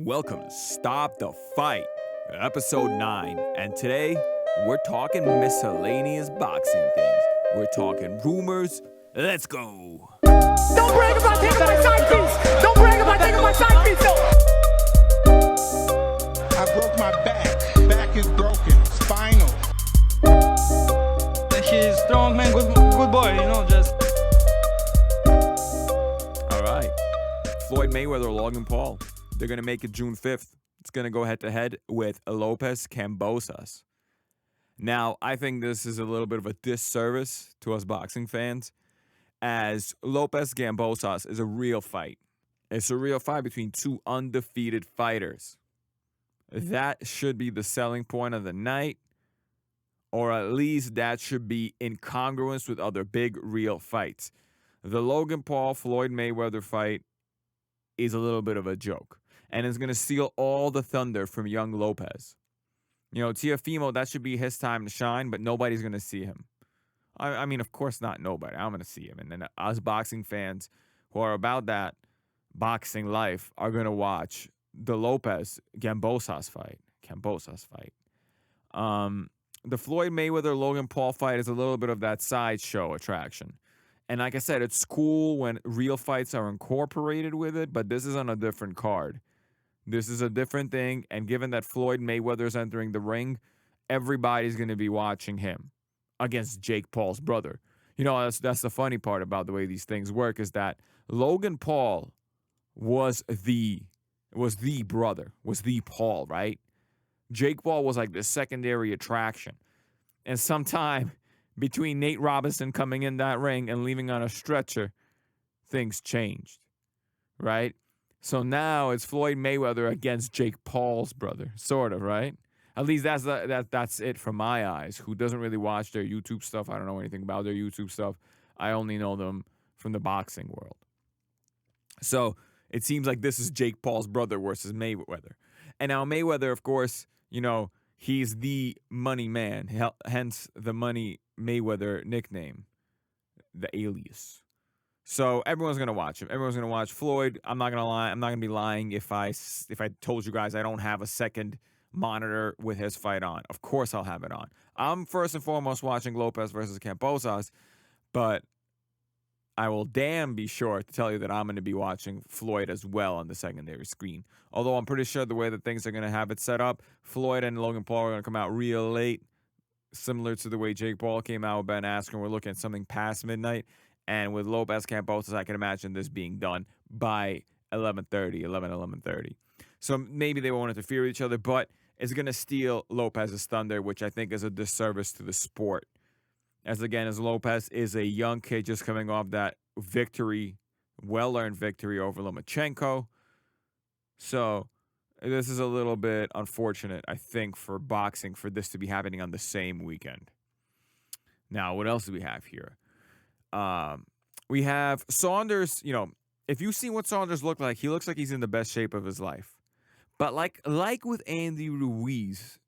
Welcome to Stop the Fight, episode 9. And today, we're talking miscellaneous boxing things. We're talking rumors. Let's go. Don't brag about taking my side piece. Don't brag about taking my side piece, though. I broke my back. Back is broken. Spinal. He's strong, man. Good boy, just. All right. Floyd Mayweather, Logan Paul. They're going to make it June 5th. It's going to go head-to-head with Lopez-Kambosas. Now, I think this is a little bit of a disservice to us boxing fans, as Lopez-Kambosas is a real fight. It's a real fight between two undefeated fighters. That should be the selling point of the night, or at least that should be in congruence with other big, real fights. The Logan Paul-Floyd Mayweather fight is a little bit of a joke, and it's going to steal all the thunder from young Lopez. Teofimo, that should be his time to shine, but nobody's going to see him. I mean, of course not nobody. I'm going to see him. And then us boxing fans who are about that boxing life are going to watch the Lopez-Kambosas fight. The Floyd Mayweather-Logan Paul fight is a little bit of that sideshow attraction. And like I said, it's cool when real fights are incorporated with it, but this is on a different card. This is a different thing, and given that Floyd Mayweather is entering the ring, everybody's going to be watching him against Jake Paul's brother. That's the funny part about the way these things work, is that Logan Paul was the brother, was the Paul, right? Jake Paul was like the secondary attraction. And sometime between Nate Robinson coming in that ring and leaving on a stretcher, things changed, right? So now it's Floyd Mayweather against Jake Paul's brother, sort of, right? At least that's it from my eyes, who doesn't really watch their YouTube stuff. I don't know anything about their YouTube stuff. I only know them from the boxing world. So it seems like this is Jake Paul's brother versus Mayweather. And now Mayweather, of course, he's the money man, hence the Money Mayweather nickname, the alias. So everyone's going to watch him. Everyone's going to watch Floyd. I'm not going to lie. I'm not going to be lying if I told you guys I don't have a second monitor with his fight on. Of course I'll have it on. I'm first and foremost watching Lopez versus Kambosas, but I will damn be sure to tell you that I'm going to be watching Floyd as well on the secondary screen. Although I'm pretty sure the way that things are going to have it set up, Floyd and Logan Paul are going to come out real late, similar to the way Jake Paul came out with Ben Askren. We're looking at something past midnight. And with Lopez-Kambosas, I can imagine this being done by 11:30. So maybe they won't interfere with each other, but it's going to steal Lopez's thunder, which I think is a disservice to the sport. As Lopez is a young kid just coming off that victory, well-earned victory over Lomachenko. So this is a little bit unfortunate, I think, for boxing for this to be happening on the same weekend. Now, what else do we have here? We have Saunders. If you've seen what Saunders looked like, he looks like he's in the best shape of his life. But like with Andy Ruiz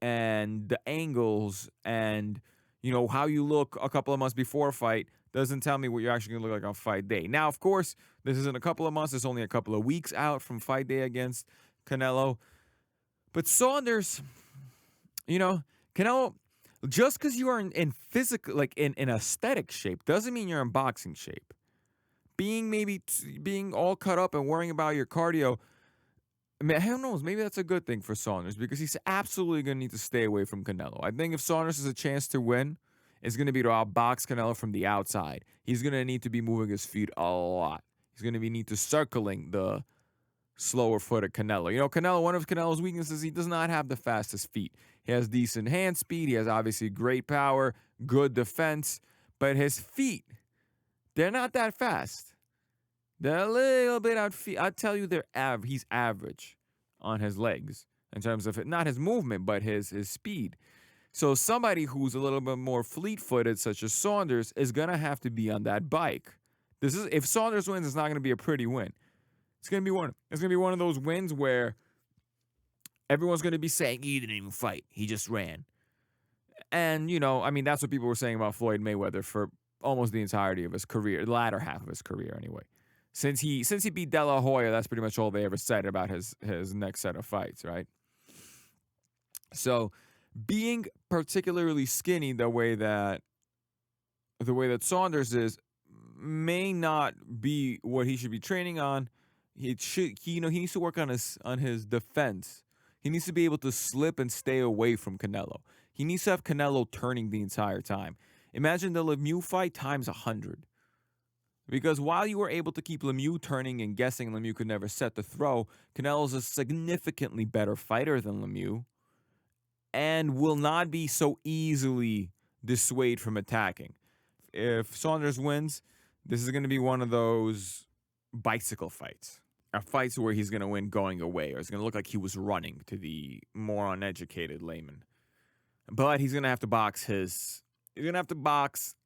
and the angles and, how you look a couple of months before a fight doesn't tell me what you're actually going to look like on fight day. Now, of course, this isn't a couple of months. It's only a couple of weeks out from fight day against Canelo. But Saunders, Canelo, just because you are in physical, like in aesthetic shape, doesn't mean you're in boxing shape. Being all cut up and worrying about your cardio, I mean, who knows? Maybe that's a good thing for Saunders, because he's absolutely going to need to stay away from Canelo. I think if Saunders has a chance to win, it's going to be to outbox Canelo from the outside. He's going to need to be moving his feet a lot. He's going to need to circling the slower-footed Canelo. Canelo, one of Canelo's weaknesses, he does not have the fastest feet. He has decent hand speed. He has obviously great power, good defense. But his feet, they're not that fast. They're a little bit out feet. I'll tell you, he's average on his legs in terms of not his movement, but his speed. So somebody who's a little bit more fleet-footed, such as Saunders, is going to have to be on that bike. If Saunders wins, it's not going to be a pretty win. It's going to be one of those wins where everyone's going to be saying he didn't even fight. He just ran. And, that's what people were saying about Floyd Mayweather for almost the entirety of his career, the latter half of his career anyway. Since he beat De La Hoya, that's pretty much all they ever said about his next set of fights, right? So, being particularly skinny the way that Saunders is may not be what he should be training on. He needs to work on his defense. He needs to be able to slip and stay away from Canelo. He needs to have Canelo turning the entire time. Imagine the Lemieux fight times 100. Because while you were able to keep Lemieux turning and guessing Lemieux could never set the throw, Canelo's a significantly better fighter than Lemieux and will not be so easily dissuaded from attacking. If Saunders wins, this is going to be one of those bicycle fights. Fights where he's going to win going away, or it's going to look like he was running to the more uneducated layman. But he's going to have to box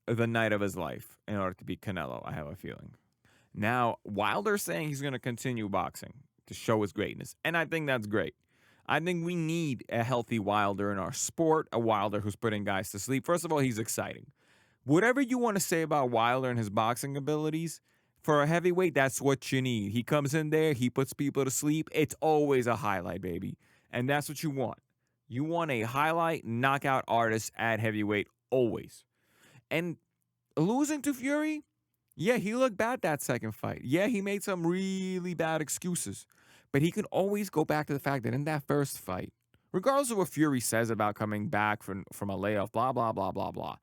the night of his life in order to beat Canelo, I have a feeling. Now, Wilder's saying he's going to continue boxing to show his greatness, and I think that's great. I think we need a healthy Wilder in our sport, a Wilder who's putting guys to sleep. First of all, he's exciting. Whatever you want to say about Wilder and his boxing abilities, for a heavyweight, that's what you need. He comes in there, he puts people to sleep. It's always a highlight, baby. And that's what you want. You want a highlight knockout artist at heavyweight, always. And losing to Fury, yeah, he looked bad that second fight. Yeah, he made some really bad excuses. But he can always go back to the fact that in that first fight, regardless of what Fury says about coming back from a layoff, blah, blah, blah, blah, blah.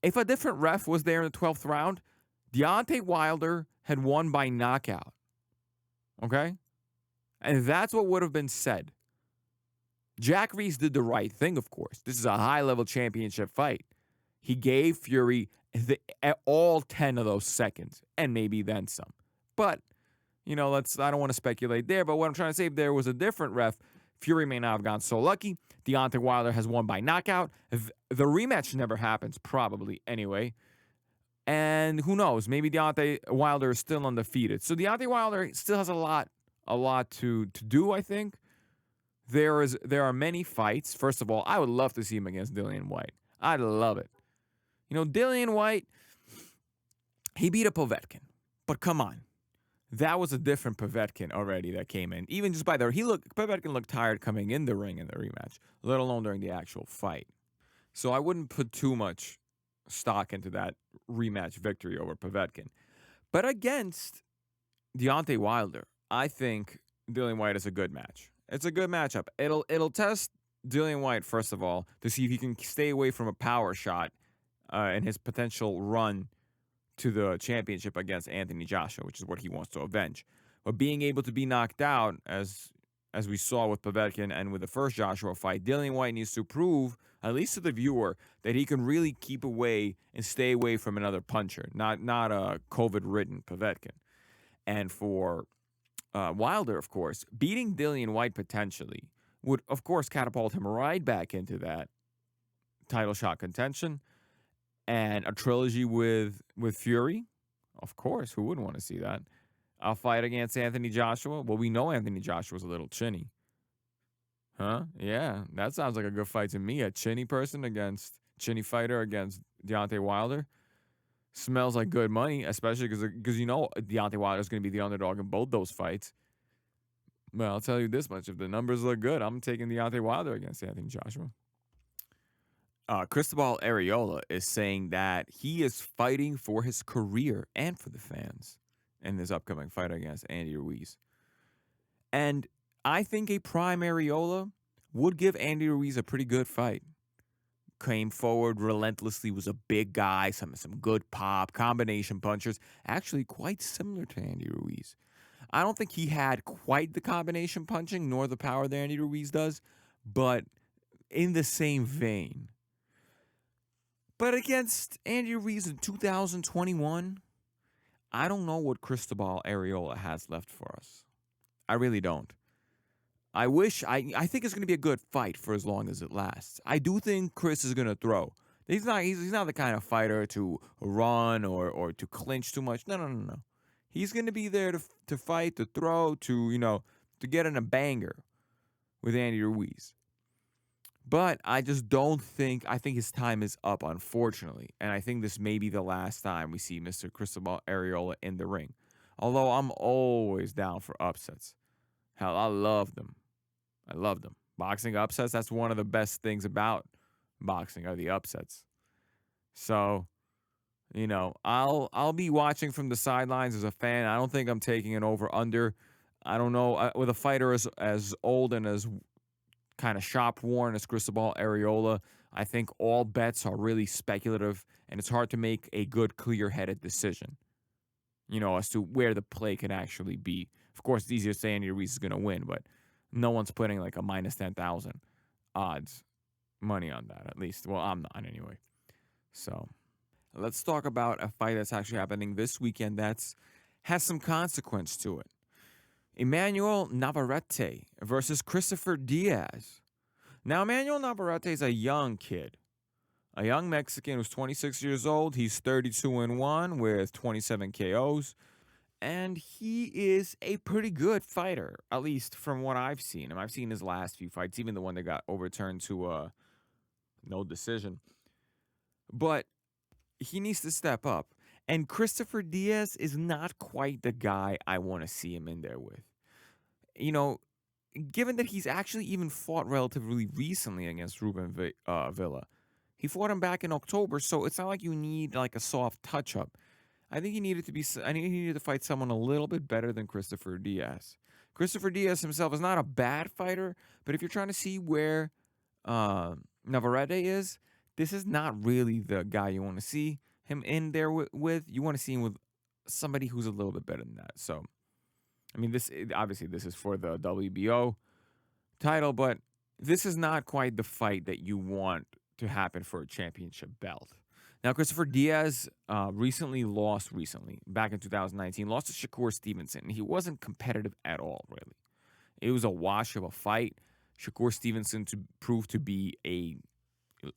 If a different ref was there in the 12th round, Deontay Wilder had won by knockout. Okay? And that's what would have been said. Jack Reese did the right thing, of course. This is a high-level championship fight. He gave Fury all 10 of those seconds, and maybe then some. But, I don't want to speculate there, but what I'm trying to say, if there was a different ref, Fury may not have gone so lucky. Deontay Wilder has won by knockout. The rematch never happens, probably, anyway. And who knows? Maybe Deontay Wilder is still undefeated. So Deontay Wilder still has a lot to do, I think. There are many fights. First of all, I would love to see him against Dillian Whyte. I'd love it. Dillian Whyte, he beat a Povetkin. But come on. That was a different Povetkin already that came in. Even just by Povetkin looked tired coming in the ring in the rematch, let alone during the actual fight. So I wouldn't put too much stock into that rematch victory over Povetkin. But against Deontay Wilder, I think Dillian Whyte is a good match. It's a good matchup. It'll test Dillian Whyte, first of all, to see if he can stay away from a power shot in his potential run to the championship against Anthony Joshua, which is what he wants to avenge. But being able to be knocked out, as we saw with Povetkin and with the first Joshua fight, Dillian Whyte needs to prove, at least to the viewer, that he can really keep away and stay away from another puncher, not a COVID-ridden Povetkin. And for Wilder, of course, beating Dillian Whyte potentially would, of course, catapult him right back into that title shot contention. And a trilogy with Fury, of course, who wouldn't want to see that? A fight against Anthony Joshua. Well, we know Anthony Joshua's a little chinny. Huh? Yeah, that sounds like a good fight to me. A chinny chinny fighter against Deontay Wilder. Smells like good money, especially because Deontay Wilder is going to be the underdog in both those fights. Well, I'll tell you this much. If the numbers look good, I'm taking Deontay Wilder against Anthony Joshua. Cristobal Arreola is saying that he is fighting for his career and for the fans in this upcoming fight against Andy Ruiz. And I think a prime Arreola would give Andy Ruiz a pretty good fight. Came forward relentlessly, was a big guy, some good pop, combination punchers, actually quite similar to Andy Ruiz. I don't think he had quite the combination punching nor the power that Andy Ruiz does, but in the same vein. But against Andy Ruiz in 2021, I don't know what Cristobal Arreola has left for us. I really don't. I think it's going to be a good fight for as long as it lasts. I do think Chris is going to throw. He's not the kind of fighter to run or to clinch too much. No. He's going to be there to fight, to throw, to get in a banger with Andy Ruiz. But I just don't think, I think his time is up, unfortunately. And I think this may be the last time we see Mr. Cristobal Arreola in the ring. Although I'm always down for upsets. Hell, I love them. I love them. Boxing upsets, that's one of the best things about boxing are the upsets. So, you know, I'll be watching from the sidelines as a fan. I don't think I'm taking an over-under. I don't know. With a fighter as old and as kind of shop-worn as Cristobal Arreola, I think all bets are really speculative, and it's hard to make a good, clear-headed decision, you know, as to where the play can actually be. Of course, it's easier to say Andy Ruiz is going to win, but no one's putting like a minus 10,000 odds money on that, at least. Well, I'm not anyway. So let's talk about a fight that's actually happening this weekend that's has some consequence to it. Emanuel Navarrete versus Christopher Diaz. Now, Emanuel Navarrete is a young kid, a young Mexican who's 26 years old. He's 32-1 with 27 KOs, and he is a pretty good fighter, at least from what I've seen. And I've seen his last few fights, even the one that got overturned to no decision. But he needs to step up. And Christopher Diaz is not quite the guy I want to see him in there with. You know, given that he's actually even fought relatively recently against Ruben Villa. He fought him back in October, so it's not like you need like a soft touch-up. I think he needed to fight someone a little bit better than Christopher Diaz. Christopher Diaz himself is not a bad fighter, but if you're trying to see where Navarrete is, this is not really the guy you want to see him in there with. You want to see him with somebody who's a little bit better than that. So, I mean, this is for the WBO title, but this is not quite the fight that you want to happen for a championship belt. Now, Christopher Diaz lost back in 2019, lost to Shakur Stevenson. He wasn't competitive at all, really. It was a wash of a fight. Shakur Stevenson proved to be a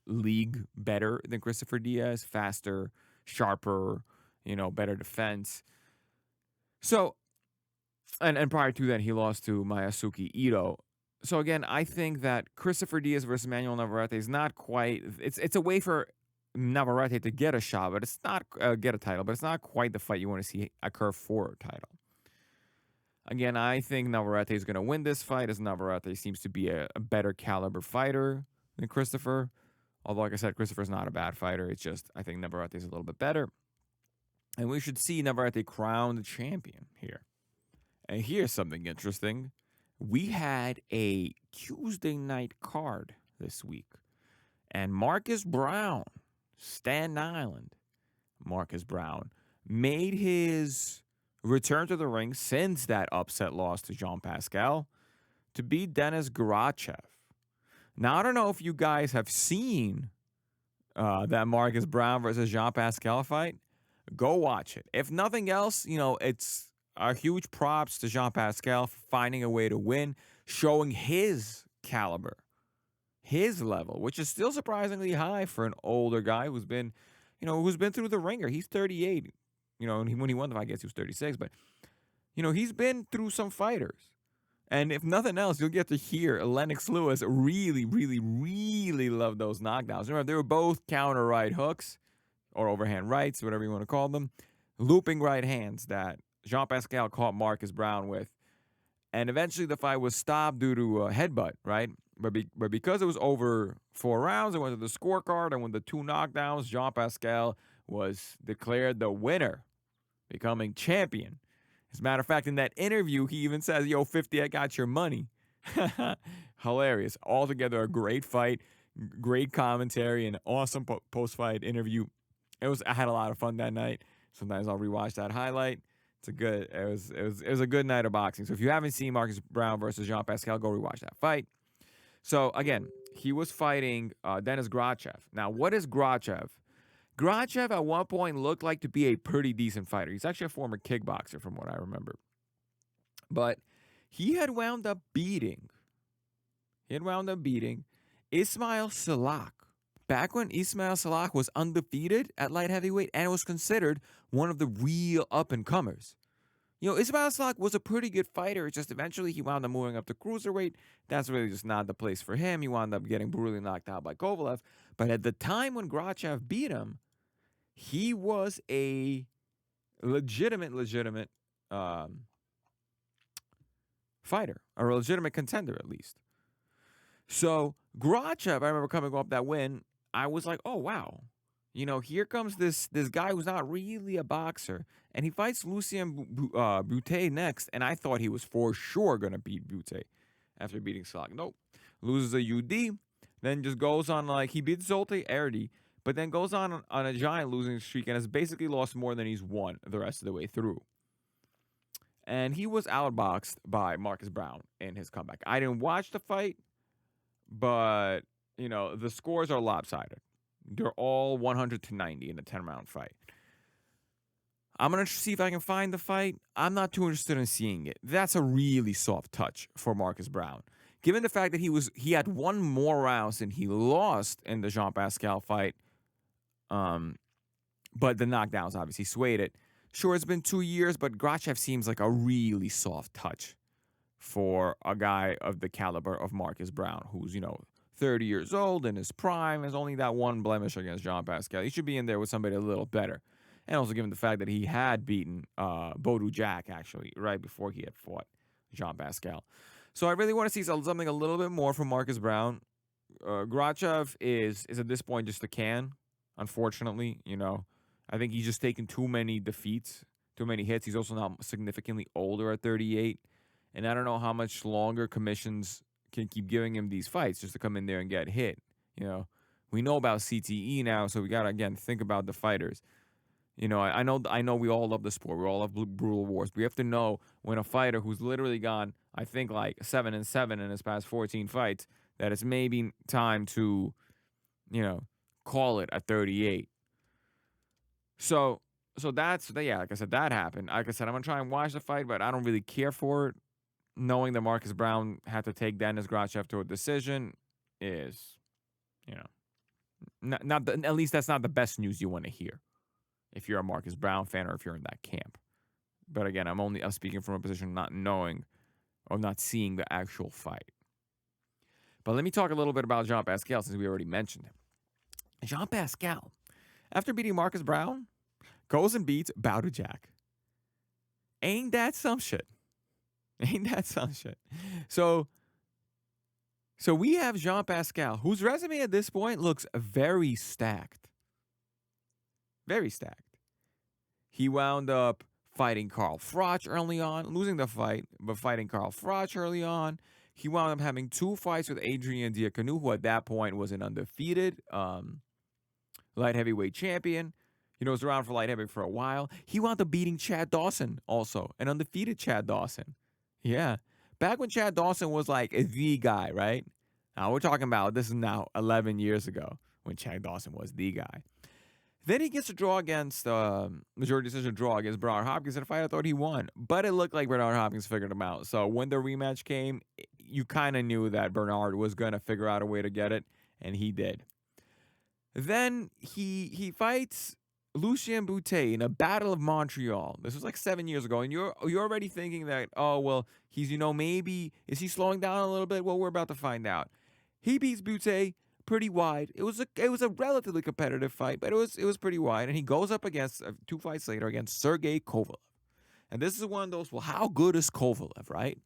league better than Christopher Diaz, faster, sharper, better defense. So, and prior to that, he lost to Mayasuke Ito. So again, I think that Christopher Diaz versus Emanuel Navarrete is not quite. It's a way for Navarrete to get a shot, but it's not get a title, but it's not quite the fight you want to see occur for a title. Again, I think Navarrete is going to win this fight, as Navarrete seems to be a better caliber fighter than Christopher. Although, like I said, Christopher's not a bad fighter. It's just I think Navarrete is a little bit better, and we should see Navarrete crowned the champion here. And here's something interesting. We had a Tuesday night card this week, and Marcus Browne, Staten Island, Marcus Browne, made his return to the ring since that upset loss to Jean Pascal to beat Denis Grachey. Now, I don't know if you guys have seen that Marcus Browne versus Jean Pascal fight. Go watch it. If nothing else, it's huge props to Jean Pascal for finding a way to win, showing his caliber, his level, which is still surprisingly high for an older guy who's been through the ringer. He's 38. And when he won the fight, I guess he was 36. But, he's been through some fighters. And if nothing else, you'll get to hear Lennox Lewis really, really, really love those knockdowns. Remember, they were both counter right hooks or overhand rights, whatever you want to call them, looping right hands that Jean Pascal caught Marcus Browne with. And eventually the fight was stopped due to a headbutt, right? But because it was over 4 rounds, it went to the scorecard, and with the 2 knockdowns, Jean Pascal was declared the winner, becoming champion. As a matter of fact, in that interview, he even says, "Yo, 50, I got your money." Hilarious. Altogether, a great fight, great commentary, and awesome post-fight interview. I had a lot of fun that night. Sometimes I'll rewatch that highlight. It was a good night of boxing. So if you haven't seen Marcus Browne versus Jean Pascal, go rewatch that fight. So again, he was fighting Denis Grachey. Now, what is Grachey? Grachey at one point looked like to be a pretty decent fighter. He's actually a former kickboxer from what I remember. But he had wound up beating Ismail Salak. Back when Ismail Salak was undefeated at light heavyweight and was considered one of the real up-and-comers. Ismail Slack was a pretty good fighter. It's just eventually he wound up moving up to cruiserweight. That's really just not the place for him. He wound up getting brutally knocked out by Kovalev. But at the time when Grachey beat him, he was a legitimate fighter, or a legitimate contender at least. So Grachey, I remember coming off that win, I was like, oh wow, here comes this guy who's not really a boxer, and he fights Lucien Boutet next, and I thought he was for sure gonna beat Boutet after beating Slack. Nope, loses a UD, then just goes on he beats Zulte Erdi, but then goes on a giant losing streak and has basically lost more than he's won the rest of the way through. And he was outboxed by Marcus Browne in his comeback. I didn't watch the fight, but the scores are lopsided. They're all 100-90 in a 10-round fight. I'm going to see if I can find the fight. I'm not too interested in seeing it. That's a really soft touch for Marcus Browne. Given the fact that he had won more rounds than he lost in the Jean Pascal fight, but the knockdowns obviously swayed it. Sure, it's been 2 years, but Grachey seems like a really soft touch for a guy of the caliber of Marcus Browne, who's, 30 years old in his prime, has only that one blemish against Jean Pascal. He should be in there with somebody a little better. And also given the fact that he had beaten Bodou Jack, actually, right before he had fought Jean Pascal. So I really want to see something a little bit more from Marcus Browne. Grachey is at this point just a can, unfortunately. I think he's just taken too many defeats, too many hits. He's also now significantly older at 38. And I don't know how much longer commissions can keep giving him these fights just to come in there and get hit. We know about CTE now, so we got to, again, think about the fighters. I know we all love the sport. We all love brutal wars. We have to know when a fighter who's literally gone, I think, 7-7 in his past 14 fights, that it's maybe time to, call it at 38. So that's, yeah, like I said, that happened. Like I said, I'm going to try and watch the fight, but I don't really care for it. Knowing that Marcus Browne had to take Denis Grachey to a decision is, at least that's not the best news you want to hear if you're a Marcus Browne fan or if you're in that camp. But again, I'm speaking from a position of not knowing or not seeing the actual fight. But let me talk a little bit about Jean Pascal since we already mentioned him. Jean Pascal, after beating Marcus Browne, goes and beats Bodou Jack. Ain't that some shit? Ain't that some shit? So we have Jean Pascal, whose resume at this point looks very stacked. Very stacked. He wound up fighting Carl Froch early on, losing the fight, but fighting Carl Froch early on. He wound up having 2 fights with Adrian Diaconu, who at that point was an undefeated light heavyweight champion. Was around for light heavyweight for a while. He wound up beating Chad Dawson also, an undefeated Chad Dawson. Yeah. Back when Chad Dawson was the guy, right? Now we're talking about, this is now 11 years ago when Chad Dawson was the guy. Then he gets a draw against, majority decision draw against Bernard Hopkins in a fight I thought he won. But it looked like Bernard Hopkins figured him out. So when the rematch came, you kind of knew that Bernard was going to figure out a way to get it, and he did. Then he fights Lucien Boutet in a Battle of Montreal. This was 7 years ago, and you're already thinking that, oh, well, he's, maybe, is he slowing down a little bit? Well, we're about to find out. He beats Boutet pretty wide. It was a relatively competitive fight, but it was pretty wide, and he goes up against, 2 fights later, against Sergey Kovalev. And this is one of those, well, how good is Kovalev, right?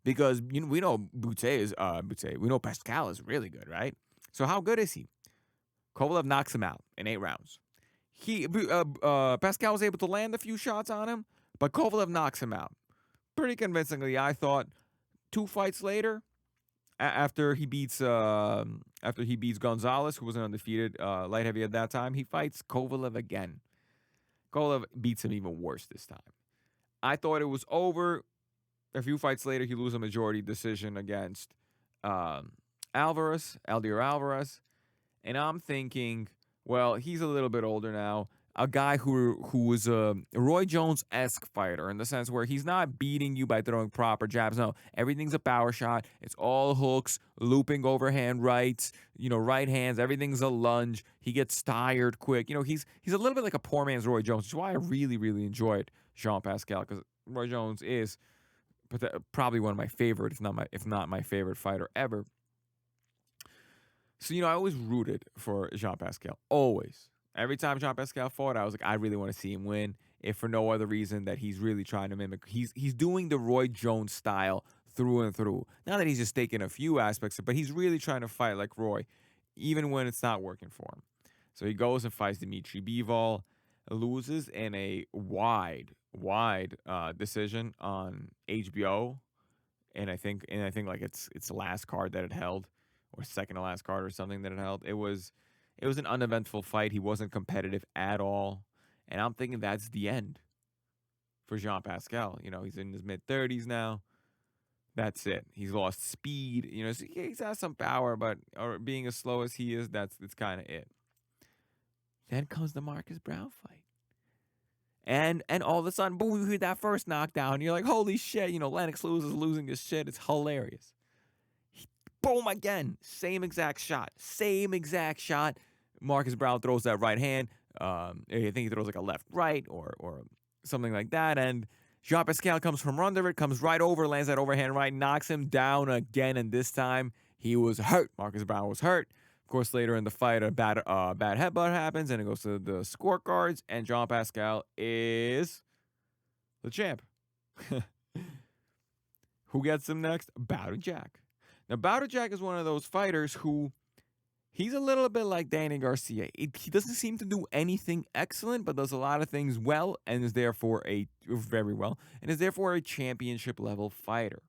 Because, we know Boutet is, we know Pascal is really good, right? So how good is he? Kovalev knocks him out in 8 rounds. Pascal was able to land a few shots on him, but Kovalev knocks him out pretty convincingly, I thought. 2 fights later, after he beats Gonzalez, who was an undefeated light heavy at that time, he fights Kovalev again. Kovalev beats him even worse this time. I thought it was over. A few fights later, he loses a majority decision against Eleider Alvarez, and I'm thinking, well, he's a little bit older now. A guy who was a Roy Jones-esque fighter in the sense where he's not beating you by throwing proper jabs. No, everything's a power shot. It's all hooks, looping overhand rights, right hands. Everything's a lunge. He gets tired quick. He's a little bit like a poor man's Roy Jones, which is why I really, really enjoyed Jean Pascal, because Roy Jones is probably one of my favorite, if not my favorite fighter ever. So, I always rooted for Jean Pascal. Always. Every time Jean Pascal fought, I was like, I really want to see him win. If for no other reason that he's really trying to mimic. He's doing the Roy Jones style through and through. Not that he's just taking a few aspects, but he's really trying to fight like Roy, even when it's not working for him. So he goes and fights Dimitri Bivol, loses in a wide decision on HBO, and I think like it's the last card that it held, or second to last card or something that it held. It was an uneventful fight. He wasn't competitive at all, and I'm thinking that's the end for Jean Pascal. He's in his mid-30s now. That's it. He's lost speed. So he's got some power, but being as slow as he is, that's kind of it. Then comes the Marcus Browne fight. And all of a sudden, boom, you hear that first knockdown. You're like, holy shit, Lennox Lewis is losing his shit. It's hilarious. Boom, again. Same exact shot. Marcus Browne throws that right hand. I think he throws like a left-right or something like that. And Jean Pascal comes from under it, comes right over, lands that overhand right, knocks him down again. And this time, he was hurt. Marcus Browne was hurt. Of course, later in the fight, a bad headbutt happens, and it goes to the scorecards, and Jean Pascal is the champ. Who gets him next? Bowder Jack. Now, Bowder Jack is one of those fighters who, he's a little bit like Danny Garcia. He doesn't seem to do anything excellent, but does a lot of things well, and is therefore very well, and is therefore a championship-level fighter.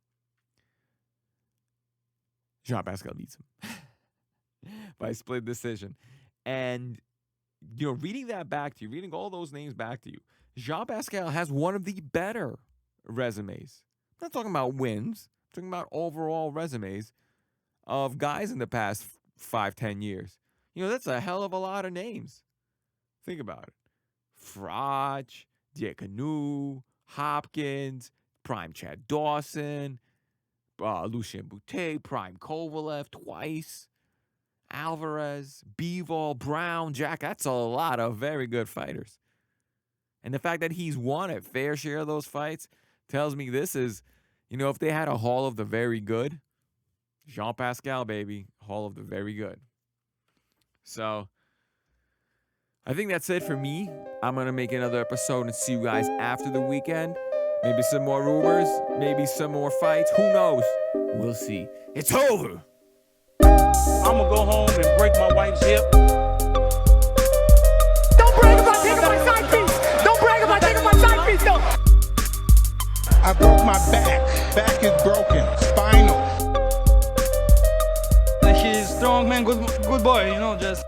Jean Pascal beats him. By split decision. And, reading that back to you, reading all those names back to you, Jean Pascal has one of the better resumes. I'm not talking about wins. I'm talking about overall resumes of guys in the past 5-10 years. That's a hell of a lot of names. Think about it. Frach, Diaconu, Hopkins, Prime Chad Dawson, Lucien Boutte, Prime Kovalev twice. Alvarez, Bivol, Browne, Jack, that's a lot of very good fighters. And the fact that he's won a fair share of those fights tells me this is, if they had a Hall of the Very Good, Jean Pascal, baby, Hall of the Very Good. So, I think that's it for me. I'm going to make another episode and see you guys after the weekend. Maybe some more rumors, maybe some more fights. Who knows? We'll see. It's over. I'm gonna go home and break my wife's hip. Don't brag about taking my side piece. Don't brag about taking my side piece, though. I broke my back. Back is broken. Spinal. He's strong, man. Good boy. Just.